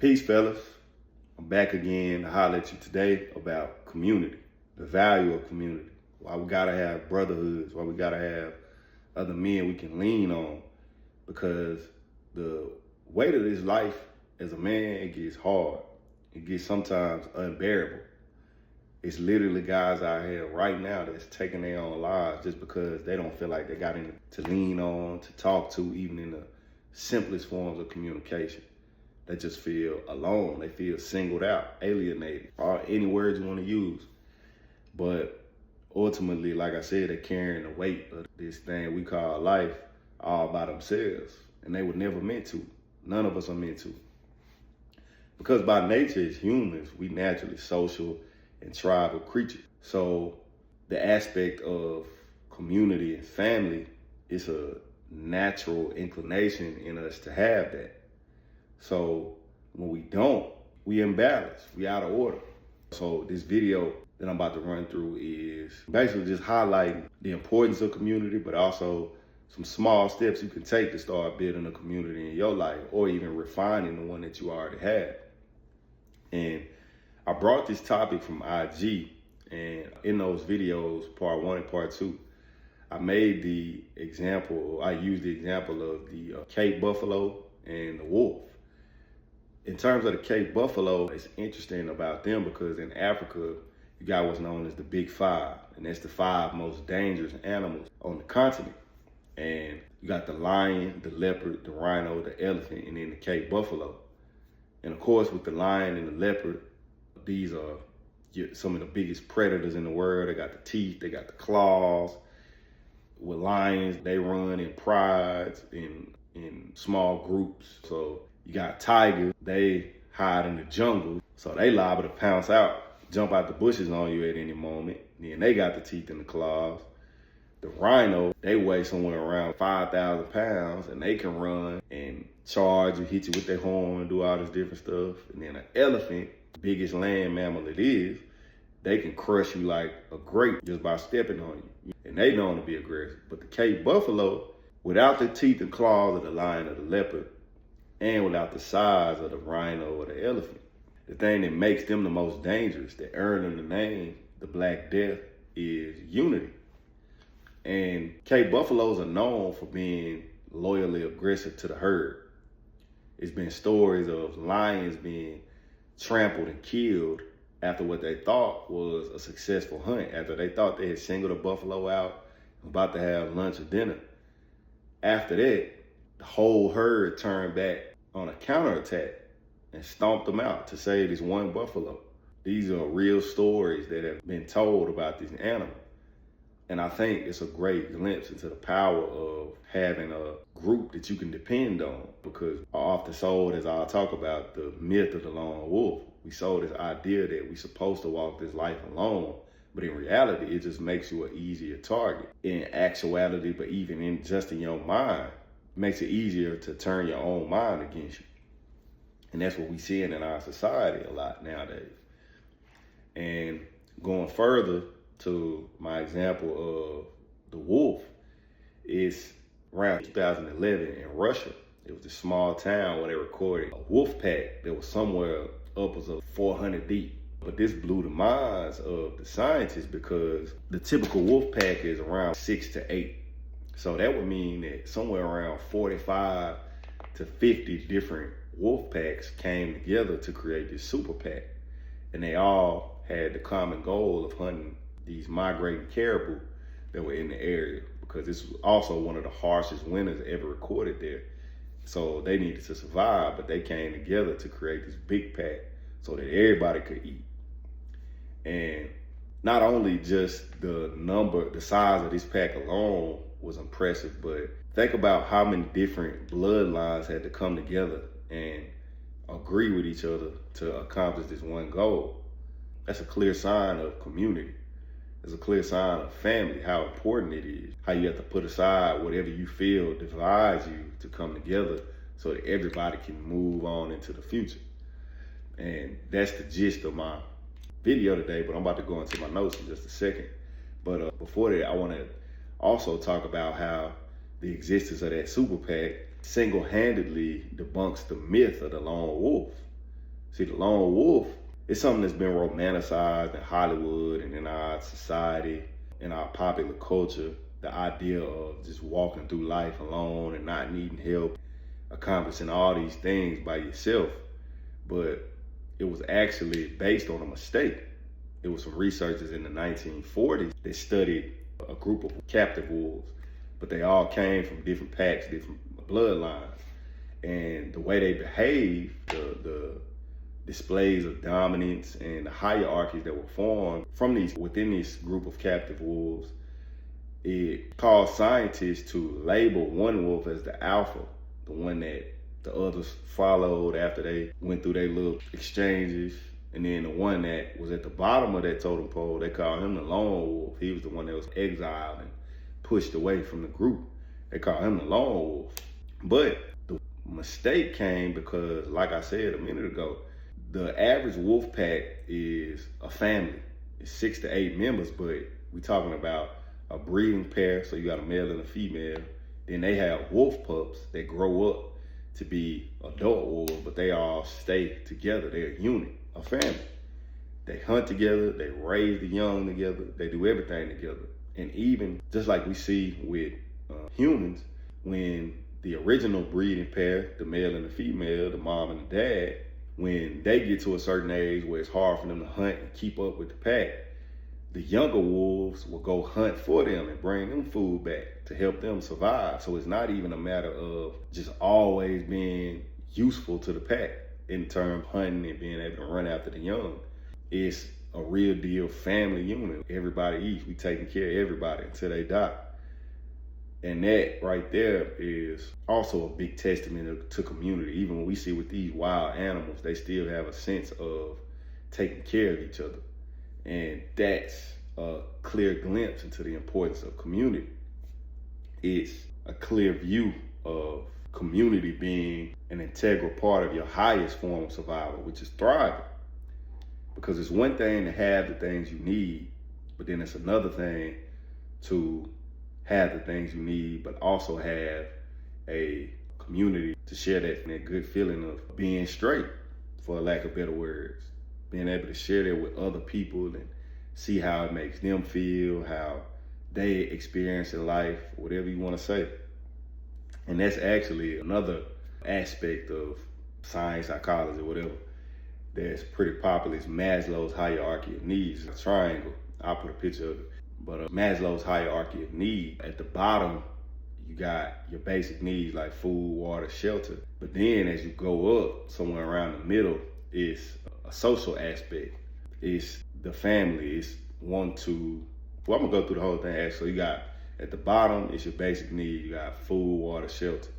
Peace, fellas. I'm back again to holler at you today about community, the value of community, why we gotta have brotherhoods, why we gotta have other men we can lean on, because the weight of this life as a man, it gets hard. It gets sometimes unbearable. It's literally guys out here right now that's taking their own lives just because they don't feel like they got anything to lean on, to talk to, even in the simplest forms of communication. They just feel alone. They feel singled out, alienated, or any words you want to use. But ultimately, like I said, they're carrying the weight of this thing we call life all by themselves. And they were never meant to. None of us are meant to. Because by nature as humans, we naturally social and tribal creatures. So the aspect of community and family is a natural inclination in us to have that. So when we don't, we imbalanced, we out of order. So this video that I'm about to run through is basically just highlighting the importance of community, but also some small steps you can take to start building a community in your life, or even refining the one that you already have. And I brought this topic from IG, and in those videos, part 1 and part 2, I made the example, I used the example of the Cape buffalo and the wolf. In terms of the Cape buffalo, it's interesting about them because in Africa, you got what's known as the Big Five, and that's the 5 most dangerous animals on the continent. And you got the lion, the leopard, the rhino, the elephant, and then the Cape buffalo. And of course, with the lion and the leopard, these are some of the biggest predators in the world. They got the teeth, they got the claws. With lions, they run in prides, in small groups. So you got tigers, they hide in the jungle. So they liable to pounce out, jump out the bushes on you at any moment. Then they got the teeth and the claws. The rhino, they weigh somewhere around 5,000 pounds, and they can run and charge and hit you with their horn, do all this different stuff. And then an elephant, biggest land mammal it is, they can crush you like a grape just by stepping on you. And they known to be aggressive. But the Cape buffalo, without the teeth and claws of the lion or the leopard, and without the size of the rhino or the elephant, the thing that makes them the most dangerous, that earned them the name, the Black Death, is unity. And Cape buffaloes are known for being loyally aggressive to the herd. It's been stories of lions being trampled and killed after what they thought was a successful hunt, after they thought they had singled a buffalo out, about to have lunch or dinner. After that, the whole herd turned back on a counterattack and stomped them out to save this one buffalo. These are real stories that have been told about these animals. And I think it's a great glimpse into the power of having a group that you can depend on, because I often sold, as I'll talk about, the myth of the lone wolf. We sold this idea that we're supposed to walk this life alone, but in reality, it just makes you an easier target. In actuality, but even in just in your mind, it makes it easier to turn your own mind against you. And that's what we see in our society a lot nowadays. And going further to my example of the wolf, it's around 2011 in Russia. It was a small town where they recorded a wolf pack that was somewhere upwards of 400 deep. But this blew the minds of the scientists because the typical wolf pack is around 6 to 8. So that would mean that somewhere around 45 to 50 different wolf packs came together to create this super pack. And they all had the common goal of hunting these migrating caribou that were in the area, because this was also one of the harshest winters ever recorded there. So they needed to survive, but they came together to create this big pack so that everybody could eat. And not only just the size of this pack alone was impressive, but think about how many different bloodlines had to come together and agree with each other to accomplish this one goal. That's a clear sign of community. It's a clear sign of family, how important it is, how you have to put aside whatever you feel divides you to come together so that everybody can move on into the future. And that's the gist of my video today, but I'm about to go into my notes in just a second. But before that, I want to also talk about how the existence of that super PAC single-handedly debunks the myth of the lone wolf. See, the lone wolf, it's something that's been romanticized in Hollywood and in our society, in our popular culture. The idea of just walking through life alone and not needing help, accomplishing all these things by yourself. But it was actually based on a mistake. It was some researchers in the 1940s that studied a group of captive wolves, but they all came from different packs, different bloodlines. And the way they behaved, the displays of dominance and the hierarchies that were formed from within this group of captive wolves, it caused scientists to label one wolf as the alpha, the one that the others followed after they went through their little exchanges. And then the one that was at the bottom of that totem pole, they called him the lone wolf. He was the one that was exiled and pushed away from the group. They called him the lone wolf. But the mistake came because, like I said a minute ago, the average wolf pack is a family. It's 6 to 8 members, but we're talking about a breeding pair, so you got a male and a female. Then they have wolf pups that grow up to be adult wolves, but they all stay together. They're a unit, a family. They hunt together, they raise the young together, they do everything together. And even just like we see with humans, when the original breeding pair, the male and the female, the mom and the dad, when they get to a certain age where it's hard for them to hunt and keep up with the pack, the younger wolves will go hunt for them and bring them food back to help them survive. So it's not even a matter of just always being useful to the pack in terms of hunting and being able to run after the young. It's a real deal family unit. Everybody eats. We taking care of everybody until they die. And that right there is also a big testament to community. Even when we see with these wild animals, they still have a sense of taking care of each other. And that's a clear glimpse into the importance of community. It's a clear view of community being an integral part of your highest form of survival, which is thriving. Because it's one thing to have the things you need, but then it's another thing to have the things you need, but also have a community to share that good feeling of being straight, for lack of better words. Being able to share that with other people and see how it makes them feel, how they experience in life, whatever you want to say. And that's actually another aspect of science, psychology, whatever, that's pretty popular. Is Maslow's hierarchy of needs. It's a triangle. I'll put a picture of it. But Maslow's hierarchy of need, at the bottom, you got your basic needs like food, water, shelter. But then as you go up, somewhere around the middle, is a social aspect. It's the family. It's well, I'm gonna go through the whole thing actually. You got, at the bottom, it's your basic need. You got food, water, shelter.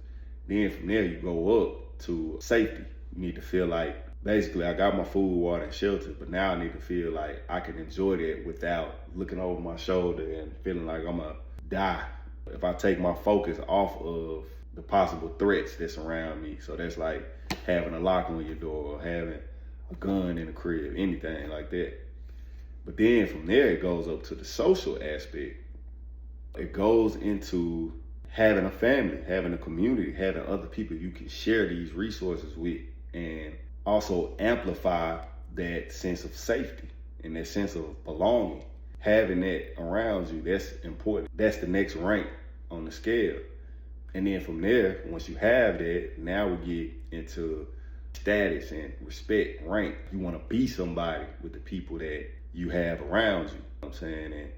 Then from there, you go up to safety. You need to feel like, basically, I got my food, water, and shelter, but now I need to feel like I can enjoy that without looking over my shoulder and feeling like I'm gonna die if I take my focus off of the possible threats that surround me. So that's like having a lock on your door or having a gun in the crib, anything like that. But then from there, it goes up to the social aspect. It goes into having a family, having a community, having other people you can share these resources with, and also amplify that sense of safety and that sense of belonging. Having that around you, that's important. That's the next rank on the scale. And then from there, once you have that, now we get into status and respect, rank. You want to be somebody with the people that you have around you. You know what I'm saying? And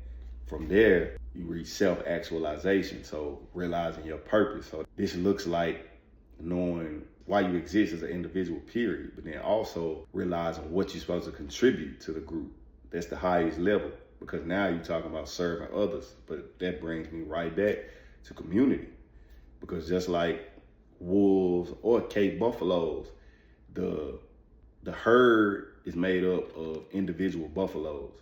from there, you reach self-actualization. So realizing your purpose. So this looks like knowing why you exist as an individual, period, but then also realizing what you're supposed to contribute to the group. That's the highest level, because now you're talking about serving others. But that brings me right back to community, because just like wolves or Cape buffaloes, the herd is made up of individual buffaloes.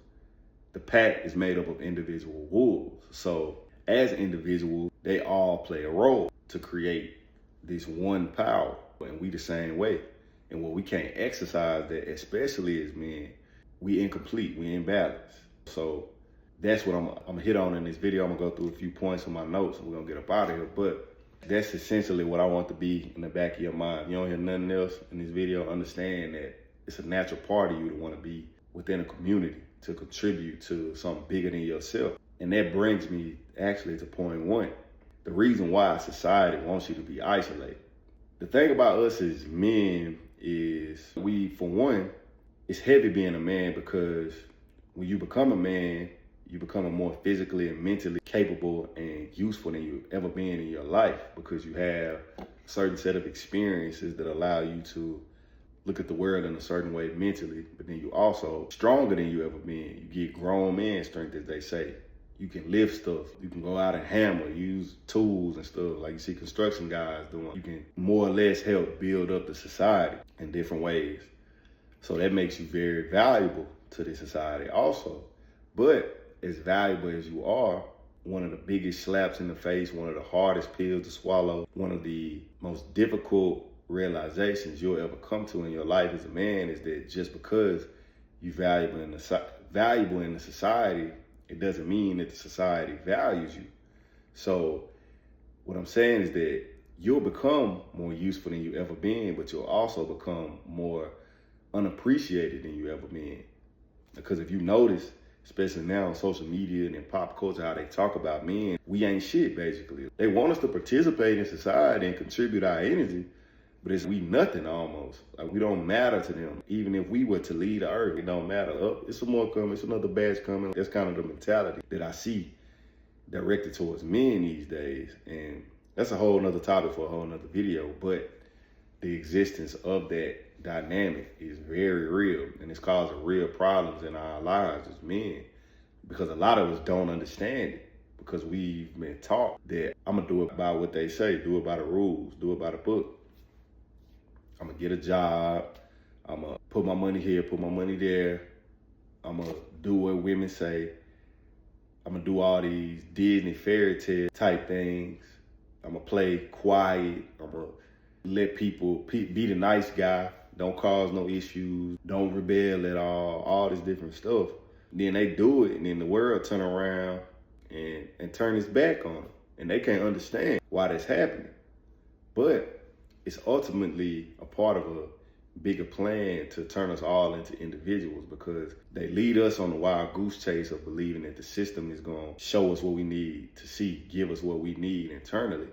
The pack is made up of individual wolves. So as individuals, they all play a role to create this one power. And we the same way. And when we can't exercise that, especially as men, we incomplete, we imbalance. So that's what I'm gonna hit on in this video. I'm gonna go through a few points from my notes and we're gonna get up out of here. But that's essentially what I want to be in the back of your mind. If you don't hear nothing else in this video, understand that it's a natural part of you to want to be within a community, to contribute to something bigger than yourself. And that brings me actually to point one. The reason why society wants you to be isolated. The thing about us as men is for one, it's heavy being a man because when you become a man, you become a more physically and mentally capable and useful than you've ever been in your life, because you have a certain set of experiences that allow you to look at the world in a certain way mentally, but then you also stronger than you ever been. You get grown man strength, as they say. You can lift stuff. You can go out and hammer, use tools and stuff like you see construction guys doing. You can more or less help build up the society in different ways. So that makes you very valuable to the society also. But as valuable as you are, one of the biggest slaps in the face, one of the hardest pills to swallow, one of the most difficult realizations you'll ever come to in your life as a man is that just because you're valuable in the society, it doesn't mean that the society values you. So what I'm saying is that you'll become more useful than you ever been, but you'll also become more unappreciated than you ever been. Because if you notice, especially now on social media and in pop culture, how they talk about men, we ain't shit, basically. They want us to participate in society and contribute our energy, but we nothing almost. Like, we don't matter to them. Even if we were to lead the earth, it don't matter. Oh, it's some more coming, it's another batch coming. That's kind of the mentality that I see directed towards men these days. And that's a whole nother topic for a whole nother video. But the existence of that dynamic is very real, and it's causing real problems in our lives as men, because a lot of us don't understand it, because we've been taught that I'm gonna do it by what they say, do it by the rules, do it by the book. I'm gonna get a job, I'm gonna put my money here, put my money there, I'm gonna do what women say, I'm gonna do all these Disney fairy tale type things, I'm gonna play quiet, I'm gonna let people be the nice guy, don't cause no issues, don't rebel at all this different stuff. Then they do it, and then the world turn around and turn its back on them, and they can't understand why that's happening. But it's ultimately a part of a bigger plan to turn us all into individuals, because they lead us on the wild goose chase of believing that the system is going to show us what we need to see, give us what we need internally.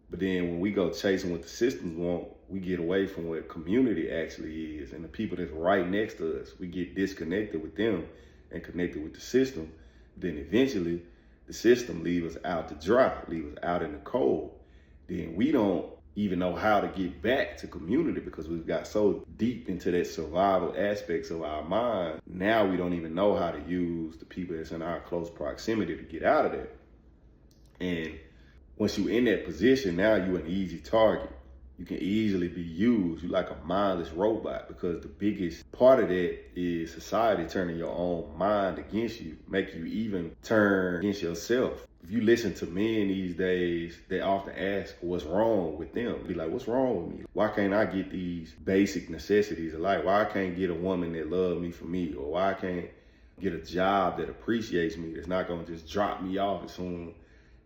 But then when we go chasing what the systems want, we get away from what community actually is, and the people that's right next to us. We get disconnected with them and connected with the system. Then eventually the system leaves us out to dry, leaves us out in the cold. Then we don't even know how to get back to community, because we've got so deep into that survival aspects of our mind. Now we don't even know how to use the people that's in our close proximity to get out of there. And once you're in that position, now you're an easy target. You can easily be used. You're like a mindless robot, because the biggest part of that is society turning your own mind against you, make you even turn against yourself. If you listen to men these days, they often ask what's wrong with them. Be like, what's wrong with me? Why can't I get these basic necessities of life? Why I can't get a woman that loves me for me? Or why I can't get a job that appreciates me, that's not gonna just drop me off as soon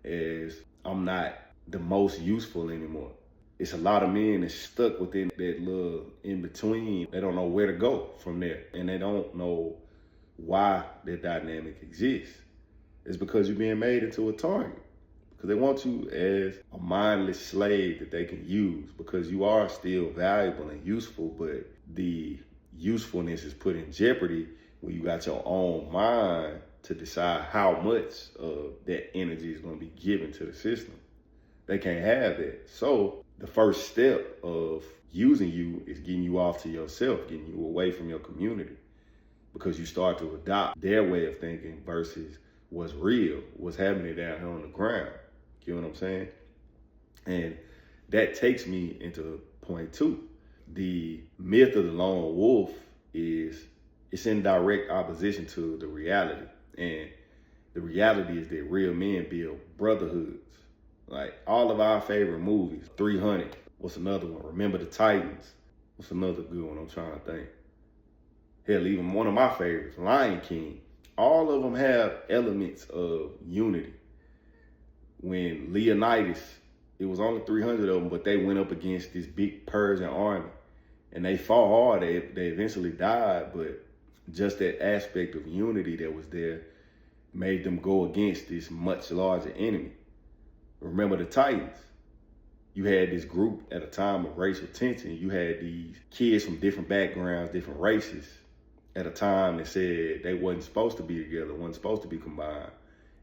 as I'm not the most useful anymore? It's a lot of men that's stuck within that little in between. They don't know where to go from there, and they don't know why that dynamic exists. It's because you're being made into a target, because they want you as a mindless slave that they can use, because you are still valuable and useful, but the usefulness is put in jeopardy when you got your own mind to decide how much of that energy is going to be given to the system. They can't have that. So the first step of using you is getting you off to yourself, getting you away from your community, because you start to adopt their way of thinking versus what's real, what's happening down here on the ground. You know what I'm saying? And that takes me into point two. The myth of the lone wolf it's in direct opposition to the reality. And the reality is that real men build brotherhoods. Like all of our favorite movies, 300. What's another one? Remember the Titans. What's another good one? I'm trying to think. Hell, even one of my favorites, Lion King. All of them have elements of unity. When Leonidas, it was only 300 of them, but they went up against this big Persian army, And they fought hard. They eventually died, but just that aspect of unity that was there made them go against this much larger enemy. Remember the Titans. You had this group at a time of racial tension. You had these kids from different backgrounds, different races, at a time that said they wasn't supposed to be together, wasn't supposed to be combined.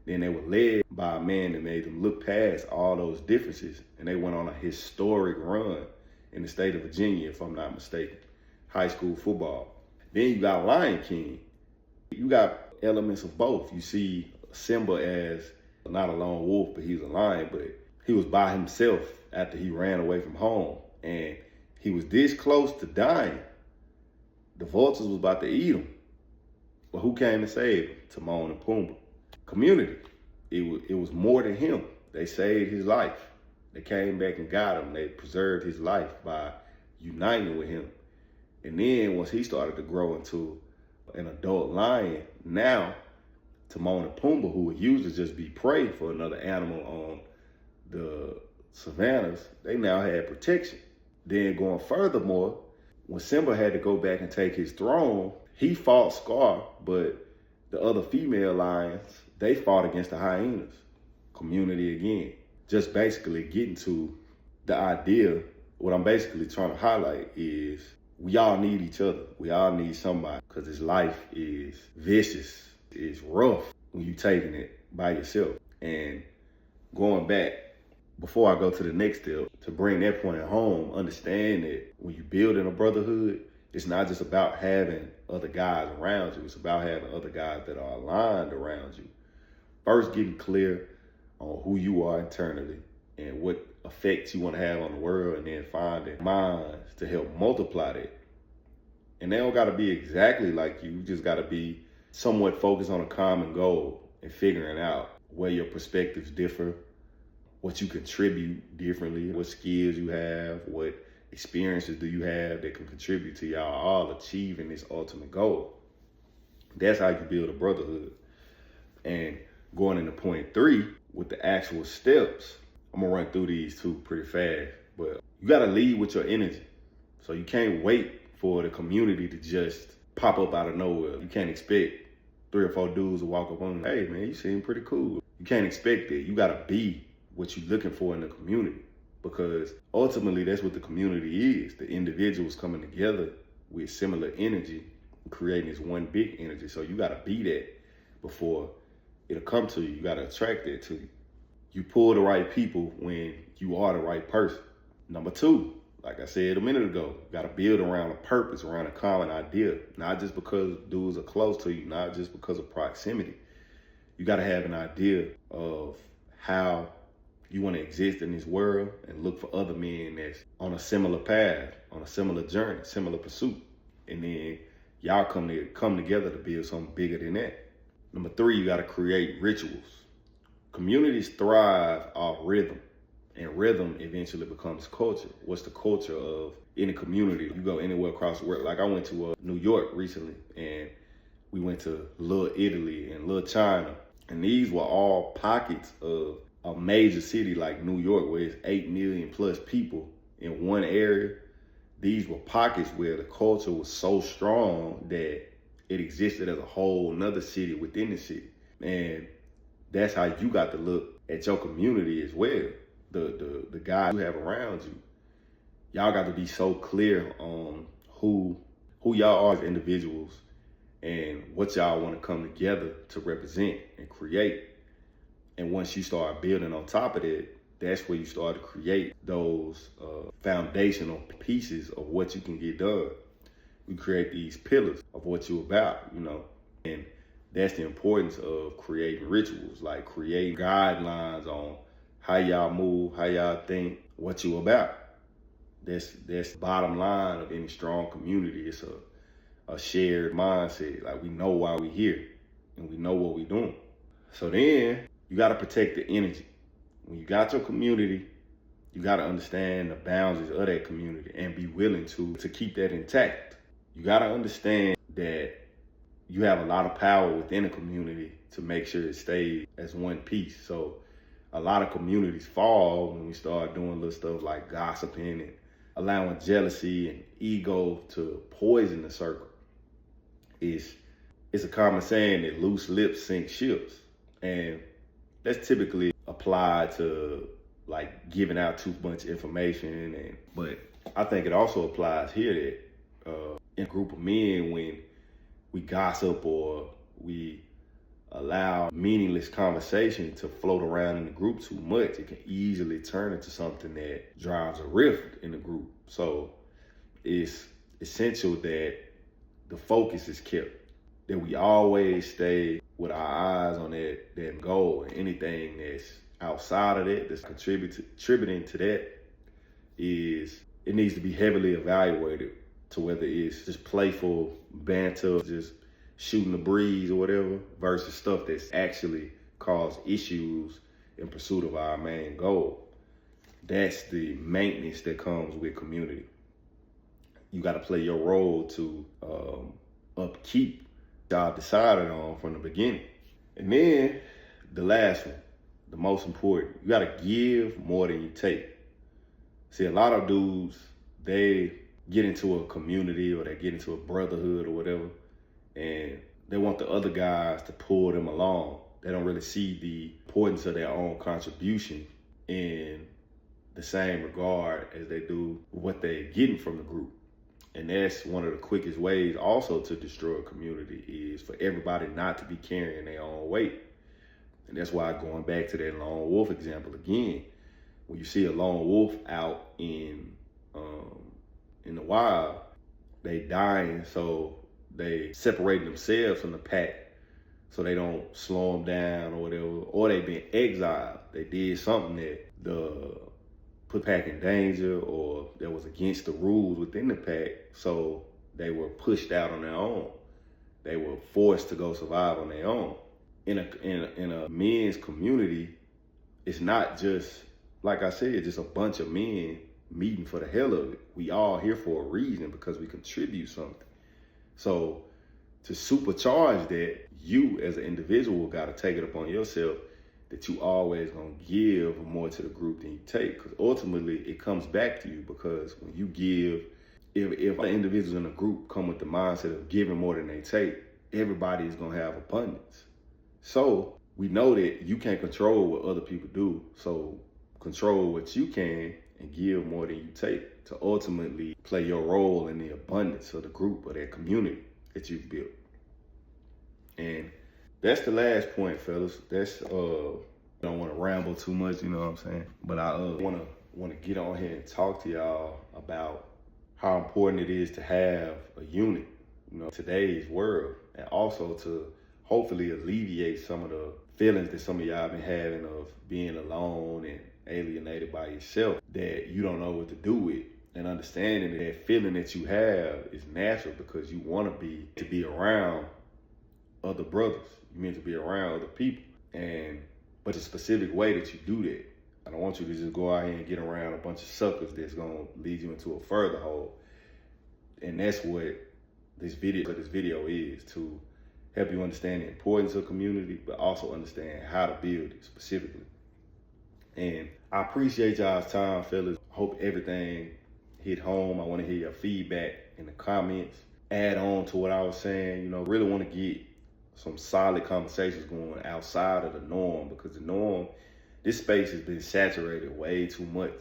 Then they were led by a man that made them look past all those differences, and they went on a historic run in the state of Virginia, if I'm not mistaken, high school football. Then you got Lion King. You got elements of both. You see Simba as not a lone wolf, but he's a lion, but he was by himself after he ran away from home, and he was this close to dying. The vultures was about to eat him. But who came to save him? Timon and Pumbaa. Community. It was more than him. They saved his life. They came back and got him. They preserved his life by uniting with him. And then once he started to grow into an adult lion, now Timon and Pumbaa, who would usually just be prey for another animal on the savannas, they now had protection. Then going furthermore, when Simba had to go back and take his throne, he fought Scar, but the other female lions, they fought against the hyenas. Community again. Just basically getting to the idea, what I'm basically trying to highlight is we all need each other. We all need somebody, because this life is vicious. It's rough when you're taking it by yourself. And going back, before I go to the next step, to bring that point home, understand that when you're building a brotherhood, it's not just about having other guys around you. It's about having other guys that are aligned around you. First, getting clear on who you are internally and what effects you want to have on the world, and then finding minds to help multiply that. And they don't got to be exactly like you. You just got to be somewhat focused on a common goal and figuring out where your perspectives differ, what you contribute differently, what skills you have, what experiences do you have that can contribute to y'all all achieving this ultimate goal. That's how you build a brotherhood. And going into point 3 with the actual steps, I'm gonna run through these two pretty fast, but you gotta lead with your energy. So you can't wait for the community to just pop up out of nowhere. You can't expect 3 or 4 dudes to walk up on you, hey man, you seem pretty cool. You can't expect that. You gotta be what you're looking for in the community, because ultimately that's what the community is. The individuals coming together with similar energy and creating this one big energy. So you gotta be that before it'll come to you. You gotta attract that to you. You pull the right people when you are the right person. Number 2, like I said a minute ago, you gotta build around a purpose, around a common idea. Not just because dudes are close to you, not just because of proximity. You gotta have an idea of how you want to exist in this world and look for other men that's on a similar path, on a similar journey, similar pursuit. And then y'all come together to build something bigger than that. Number 3, you got to create rituals. Communities thrive off rhythm, and rhythm eventually becomes culture. What's the culture of any community? You go anywhere across the world. Like I went to New York recently, and we went to Little Italy and Little China. And these were all pockets of a major city like New York, where it's 8 million plus people in one area. These were pockets where the culture was so strong that it existed as a whole another city within the city. And that's how you got to look at your community as well. The guys you have around you. Y'all got to be so clear on who y'all are as individuals and what y'all want to come together to represent and create. And once you start building on top of it, that's where you start to create those foundational pieces of what you can get done. We create these pillars of what you're about, and that's the importance of creating rituals, like creating guidelines on how y'all move, how y'all think, what you about. That's bottom line of any strong community. It's a shared mindset. Like we know why we're here and we know what we're doing. So then you got to protect the energy. When you got your community, you got to understand the boundaries of that community and be willing to keep that intact. You got to understand that you have a lot of power within a community to make sure it stays as one piece. So a lot of communities fall when we start doing little stuff like gossiping and allowing jealousy and ego to poison the circle. It's a common saying that loose lips sink ships. And that's typically applied to like giving out too much information. But I think it also applies here that in a group of men, when we gossip or we allow meaningless conversation to float around in the group too much, it can easily turn into something that drives a rift in the group. So it's essential that the focus is kept, that we always stay with our eyes on that goal, and anything that's outside of that, that's contributing to that, it needs to be heavily evaluated, to whether it's just playful banter, just shooting the breeze or whatever, versus stuff that's actually caused issues in pursuit of our main goal. That's the maintenance that comes with community. You got to play your role to upkeep what y'all decided on from the beginning. And then the last one, the most important, you got to give more than you take. See, a lot of dudes, they get into a community or they get into a brotherhood or whatever, and they want the other guys to pull them along. They don't really see the importance of their own contribution in the same regard as they do what they're getting from the group. And that's one of the quickest ways also to destroy a community, is for everybody not to be carrying their own weight. And that's why, going back to that lone wolf example again, when you see a lone wolf out in the wild, they dying, so they separate themselves from the pack so they don't slow them down or whatever, or they been exiled. They did something that put the pack in danger, or that was against the rules within the pack, so they were pushed out on their own. They were forced to go survive on their own. In a men's community, it's not just, like I said, just a bunch of men meeting for the hell of it. We all here for a reason, because we contribute something. So to supercharge that, you as an individual got to take it upon yourself that you always gonna give more to the group than you take, because ultimately it comes back to you. Because when you give, if the individuals in the group come with the mindset of giving more than they take, everybody is gonna have abundance. So we know that you can't control what other people do, so control what you can and give more than you take, to ultimately play your role in the abundance of the group or that community that you've built. And that's the last point, fellas. That's I don't want to ramble too much, you know what I'm saying? But I want to get on here and talk to y'all about how important it is to have a unit, you know, today's world, and also to hopefully alleviate some of the feelings that some of y'all been having of being alone and alienated by yourself, that you don't know what to do with. And understanding that feeling that you have is natural, because you want to be around other brothers. You meant to be around other people. But the specific way that you do that, I don't want you to just go out here and get around a bunch of suckers that's gonna lead you into a further hole. And that's what this video is, to help you understand the importance of community, but also understand how to build it specifically. And I appreciate y'all's time, fellas. Hope everything hit home. I want to hear your feedback in the comments. Add on to what I was saying. You know, really want to get some solid conversations going outside of the norm, because the norm, this space has been saturated way too much,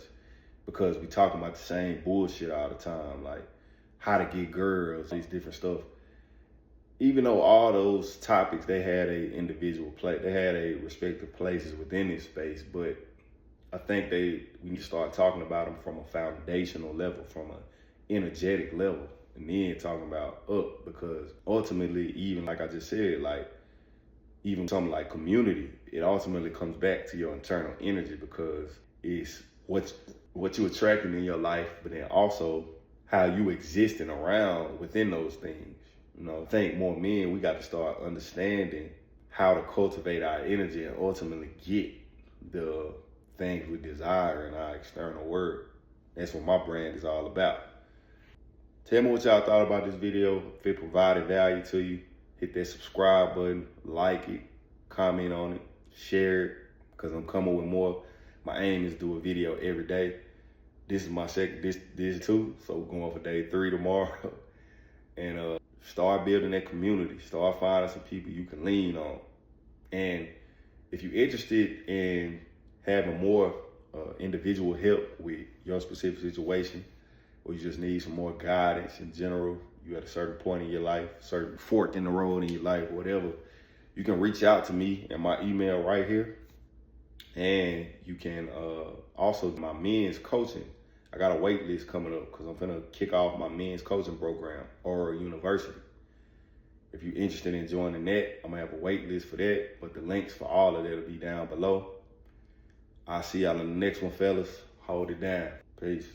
because we talking about the same bullshit all the time, like how to get girls, these different stuff. Even though all those topics, they had a individual place, they had a respective places within this space, but I think we need to start talking about them from a foundational level, from an energetic level, and then talking about up, because ultimately, even like I just said, like even something like community, it ultimately comes back to your internal energy, because it's what you attracting in your life, but then also how you existing around within those things. You know, I think more men, we got to start understanding how to cultivate our energy and ultimately get the things we desire in our external world. That's what my brand is all about. Tell me what y'all thought about this video. If it provided value to you, hit that subscribe button, like it, comment on it, share it, because I'm coming with more. My aim is to do a video every day. This is my second, this too. So we're going for day 3 tomorrow. And start building that community. Start finding some people you can lean on. And if you're interested in having more individual help with your specific situation, or you just need some more guidance in general, you at a certain point in your life, certain fork in the road in your life, or whatever, you can reach out to me at my email right here. And you can also my men's coaching. I got a wait list coming up because I'm gonna kick off my men's coaching program or university. If you're interested in joining that, I'm gonna have a wait list for that, but the links for all of that will be down below. I'll see y'all in the next one, fellas. Hold it down. Peace.